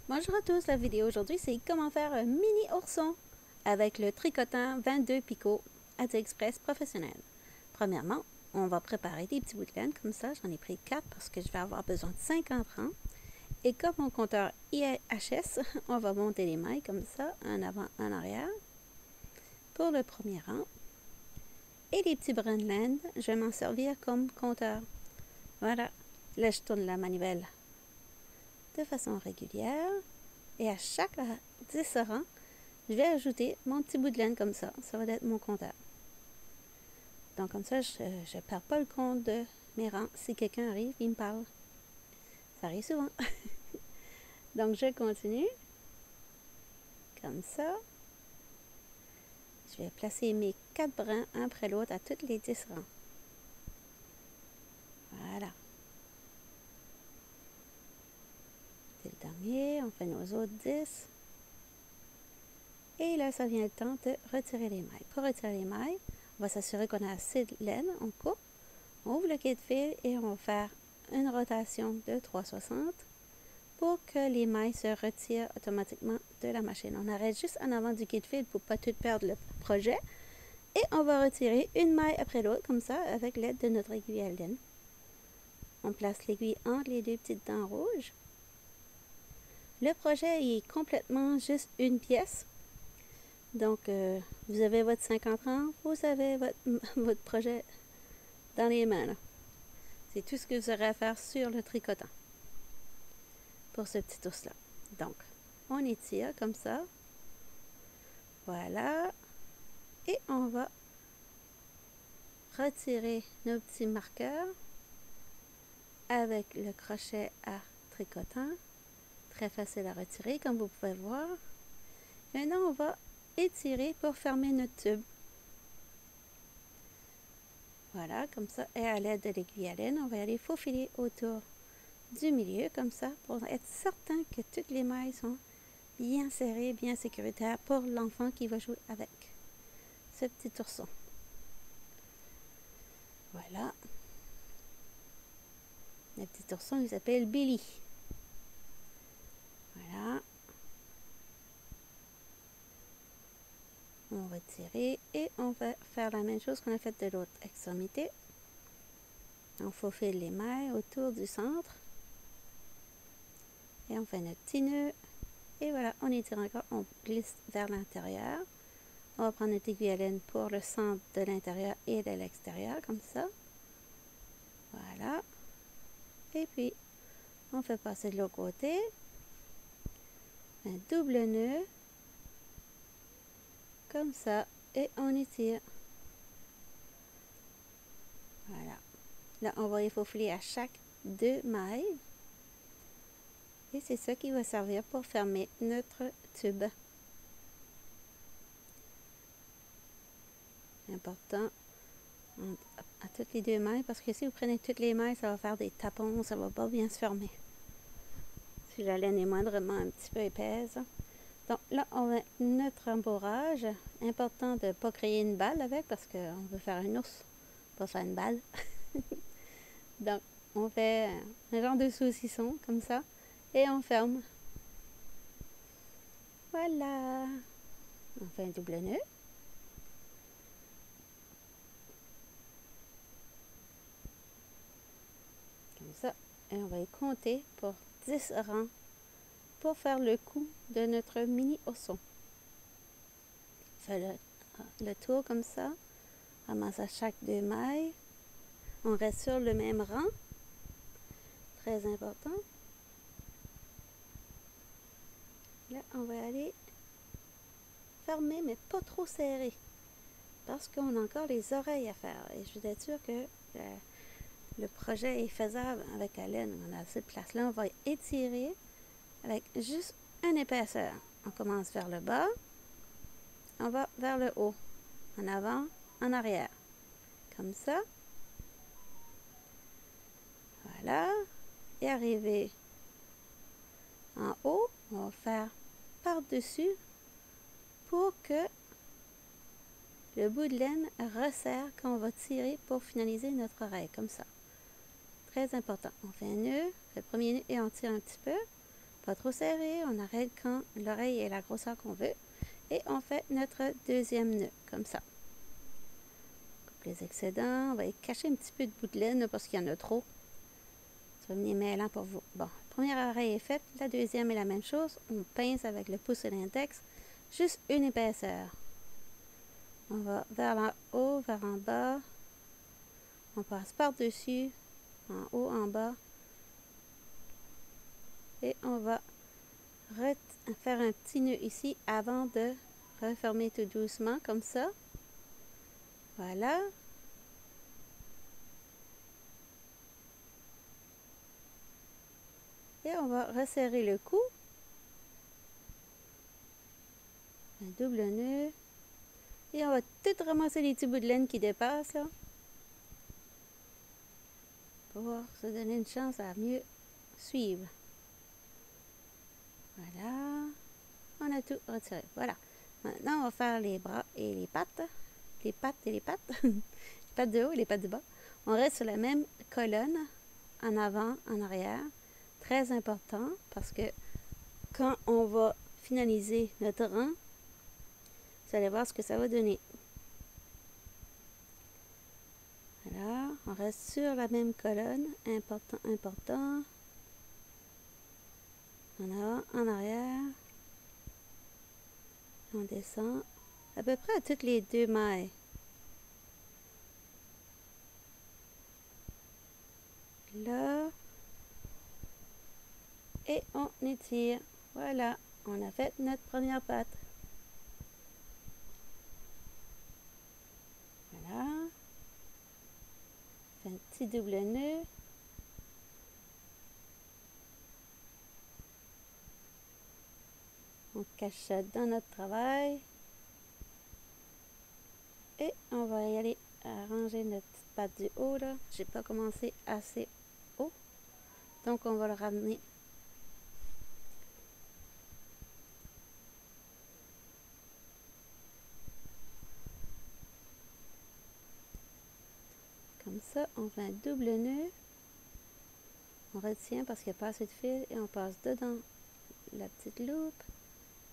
Bonjour à tous, la vidéo aujourd'hui c'est comment faire un mini ourson avec le tricotant 22 picots AliExpress professionnel. Premièrement, on va préparer des petits bouts de laine comme ça, j'en ai pris 4 parce que je vais avoir besoin de 50 rangs. Et comme mon compteur IHS, on va monter les mailles comme ça, en avant, en arrière, pour le premier rang. Et les petits brins de laine, je vais m'en servir comme compteur. Voilà, là je tourne la manivelle de façon régulière. Et à chaque 10 rangs, je vais ajouter mon petit bout de laine comme ça. Ça va être mon compteur. Donc comme ça, je ne perds pas le compte de mes rangs. Si quelqu'un arrive, il me parle. Ça arrive souvent. Donc je continue. Comme ça. Je vais placer mes 4 brins un après l'autre à toutes les 10 rangs. Voilà. C'est le dernier. On fait nos autres 10. Et là, ça vient le temps de retirer les mailles. Pour retirer les mailles, on va s'assurer qu'on a assez de laine. On coupe, on ouvre le kit fil et on va faire une rotation de 360 pour que les mailles se retirent automatiquement de la machine. On arrête juste en avant du kit fil pour ne pas tout perdre le projet. Et on va retirer une maille après l'autre, comme ça, avec l'aide de notre aiguille à laine. On place l'aiguille entre les deux petites dents rouges. Le projet est complètement juste une pièce. Donc, vous avez votre 50 rangs, vous avez votre projet dans les mains. C'est tout ce que vous aurez à faire sur le tricotant pour ce petit ours-là. Donc, on étire comme ça. Voilà. Et on va retirer nos petits marqueurs avec le crochet à tricotant. Très facile à retirer, comme vous pouvez voir. Maintenant, on va étirer pour fermer notre tube. Voilà, comme ça. Et à l'aide de l'aiguille à laine, on va aller faufiler autour du milieu, comme ça, pour être certain que toutes les mailles sont bien serrées, bien sécuritaires pour l'enfant qui va jouer avec ce petit ourson. Voilà. Le petit ourson, il s'appelle Billy. Voilà. On va tirer et on va faire la même chose qu'on a fait de l'autre extrémité. On faufile les mailles autour du centre. Et on fait notre petit nœud. Et voilà, on étire encore, on glisse vers l'intérieur. On va prendre notre aiguille à laine pour le centre de l'intérieur et de l'extérieur, comme ça. Voilà. Et puis, on fait passer de l'autre côté. Un double nœud. Comme ça. Et on étire. Voilà. Là, on va y faufiler à chaque 2 mailles. Et c'est ça qui va servir pour fermer notre tube. Important à toutes les 2 mailles, parce que si vous prenez toutes les mailles, ça va faire des tapons, ça va pas bien se fermer. Si la laine est moindrement un petit peu épaisse. Donc là, on a notre embourrage. Important de ne pas créer une balle avec, parce qu'on veut faire un ours, pas faire une balle. Donc, on fait un genre de saucisson, comme ça, et on ferme. Voilà. On fait un double nœud. Comme ça. Et on va y compter pour 10 rangs pour faire le cou de notre mini ourson. On fait le tour comme ça. Ramasse à chaque 2 mailles. On reste sur le même rang. Très important. Là, on va aller fermer, mais pas trop serré. Parce qu'on a encore les oreilles à faire. Et je veux être sûre que le projet est faisable avec la laine. On a cette place-là. On va étirer avec juste une épaisseur. On commence vers le bas. On va vers le haut. En avant, en arrière. Comme ça. Voilà. Et arriver en haut, on va faire par-dessus pour que le bout de laine resserre quand on va tirer pour finaliser notre oreille, comme ça. Très important. On fait un nœud, le premier nœud et on tire un petit peu Pas trop serré, on arrête quand l'oreille est la grosseur qu'on veut. Et on fait notre deuxième nœud, comme ça. On coupe les excédents, on va y cacher un petit peu de bout de laine parce qu'il y en a trop. Ça va venir mêlant pour vous. Bon, la première oreille est faite, la deuxième est la même chose. On pince avec le pouce et l'index, juste une épaisseur. On va vers en haut, vers en bas. On passe par-dessus, en haut, en bas. Et on va faire un petit nœud ici avant de refermer tout doucement, comme ça. Voilà. Et on va resserrer le cou. Un double nœud. Et on va tout ramasser les petits bouts de laine qui dépassent, là. Pour pouvoir se donner une chance à mieux suivre. Voilà. On a tout retiré. Voilà. Maintenant, on va faire les bras et les pattes. Les pattes et les pattes. Les pattes de haut et les pattes de bas. On reste sur la même colonne, en avant, en arrière. Très important parce que quand on va finaliser notre rang, vous allez voir ce que ça va donner. Voilà, on reste sur la même colonne. Important, important. En avant, en arrière. On descend à peu près à toutes les 2 mailles. Là. Et on étire. Voilà, on a fait notre première patte. Voilà. On fait un petit double nœud. On cache ça dans notre travail. Et on va y aller arranger notre petite patte du haut là. J'ai pas commencé assez haut. Donc on va le ramener. Comme ça, on fait un double nœud. On retient parce qu'il n'y a pas assez de fil et on passe dedans la petite loupe.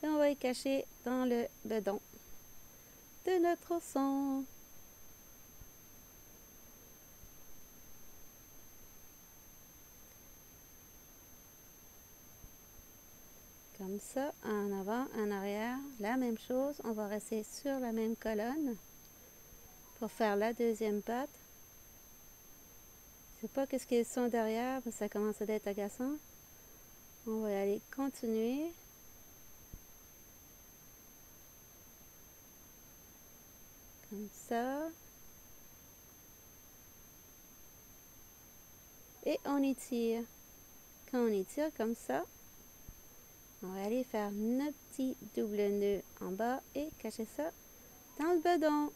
Et on va y cacher dans le bedon de notre ourson. Comme ça, en avant, en arrière, la même chose. On va rester sur la même colonne pour faire la deuxième patte. Je ne sais pas qu'est-ce qu'ils sont derrière, parce que ça commence à être agaçant. On va aller continuer. Comme ça. Et on étire. Quand on étire comme ça, on va aller faire notre petit double nœud en bas et cacher ça dans le bedon.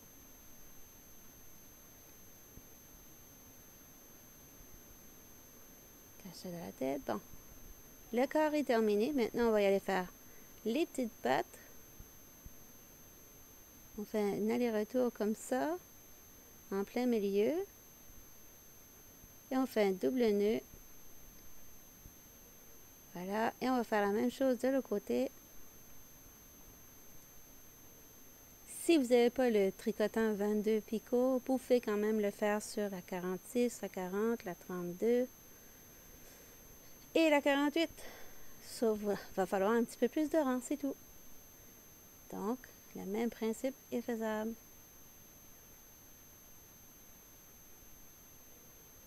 Cacher de la tête. Bon. Le corps est terminé. Maintenant, on va y aller faire les petites pattes. On fait un aller-retour comme ça, en plein milieu. Et on fait un double nœud. Voilà. Et on va faire la même chose de l'autre côté. Si vous n'avez pas le tricotant 22 picots, vous pouvez quand même le faire sur la 46, la 40, la 32 et la 48. Sauf va falloir un petit peu plus de rang, c'est tout. Donc, le même principe est faisable.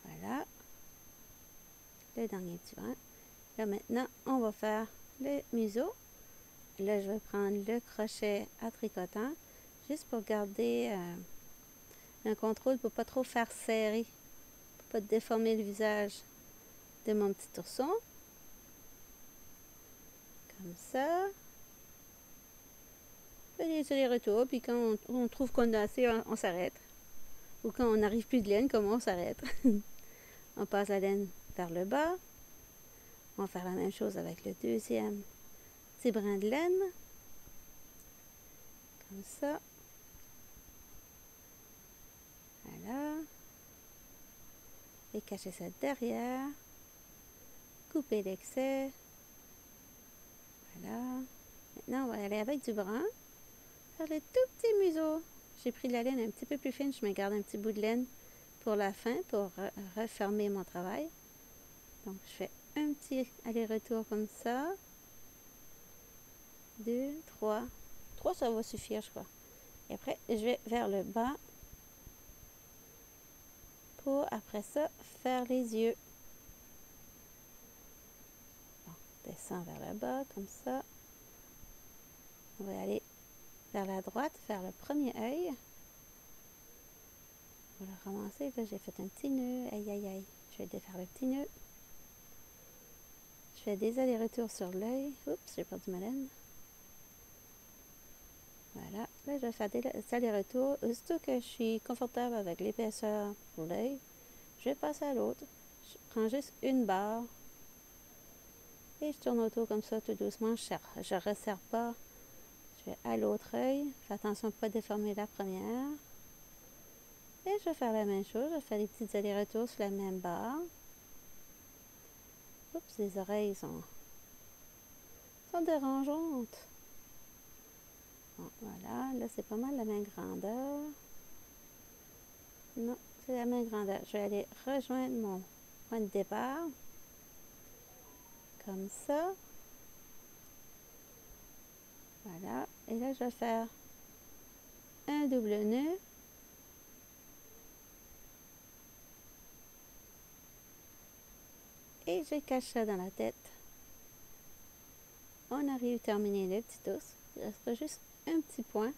Voilà. Le dernier petit rang. Là, maintenant, on va faire le museau. Là, je vais prendre le crochet à tricotant, juste pour garder un contrôle pour ne pas trop faire serrer, pour ne pas déformer le visage de mon petit ourson. Comme ça. Les allers-retours, puis quand on trouve qu'on a assez, on s'arrête. Ou quand on n'arrive plus de laine, comment on s'arrête. On passe la laine vers le bas. On va faire la même chose avec le deuxième petit brin de laine. Comme ça. Voilà. Et cacher ça derrière. Couper l'excès. Maintenant, on va aller avec du brun. Faire le tout petit museau. J'ai pris de la laine un petit peu plus fine. Je me garde un petit bout de laine pour la fin, pour refermer mon travail. Donc, je fais un petit aller-retour comme ça. 2, 3. 3, ça va suffire, je crois. Et après, je vais vers le bas pour, après ça, faire les yeux. Bon, descends vers le bas, comme ça. On va aller vers la droite, faire le premier œil. On va le ramasser. Là, j'ai fait un petit nœud. Aïe, aïe, aïe. Je vais défaire le petit nœud. Je fais des allers-retours sur l'œil. Oups, j'ai perdu ma laine. Voilà. Là, je vais faire des allers-retours. Aussitôt que je suis confortable avec l'épaisseur pour l'œil, je vais passer à l'autre. Je prends juste une barre. Et je tourne autour comme ça, tout doucement. Je ne resserre pas. Je vais à l'autre œil. Fais attention de ne pas déformer la première. Et je vais faire la même chose. Je vais faire des petits allers-retours sur la même barre. Oups, les oreilles sont dérangeantes. Bon, voilà, là c'est pas mal la même grandeur. Non, c'est la même grandeur. Je vais aller rejoindre mon point de départ. Comme ça. Voilà. Et là, je vais faire un double nœud. Et je cache ça dans la tête. On arrive à terminer le petit os. Il restera juste un petit point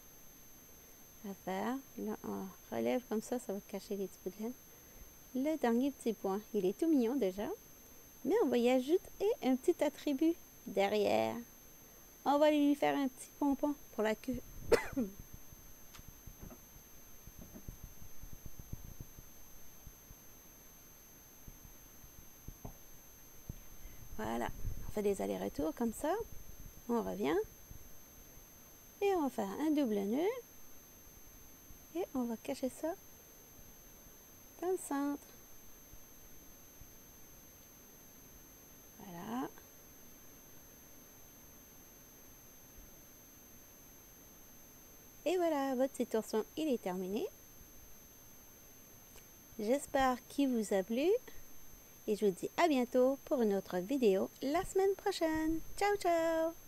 à faire. Là, on relève comme ça, ça va cacher les petits bouts de laine. Le dernier petit point, il est tout mignon déjà. Mais on va y ajouter un petit attribut derrière. On va lui faire un petit pompon pour la queue. Voilà, on fait des allers-retours comme ça. On revient. Et on va faire un double nœud. Et on va cacher ça dans le centre. Voilà. Et voilà, votre petit ourson, il est terminé. J'espère qu'il vous a plu. Et je vous dis à bientôt pour une autre vidéo la semaine prochaine. Ciao, ciao!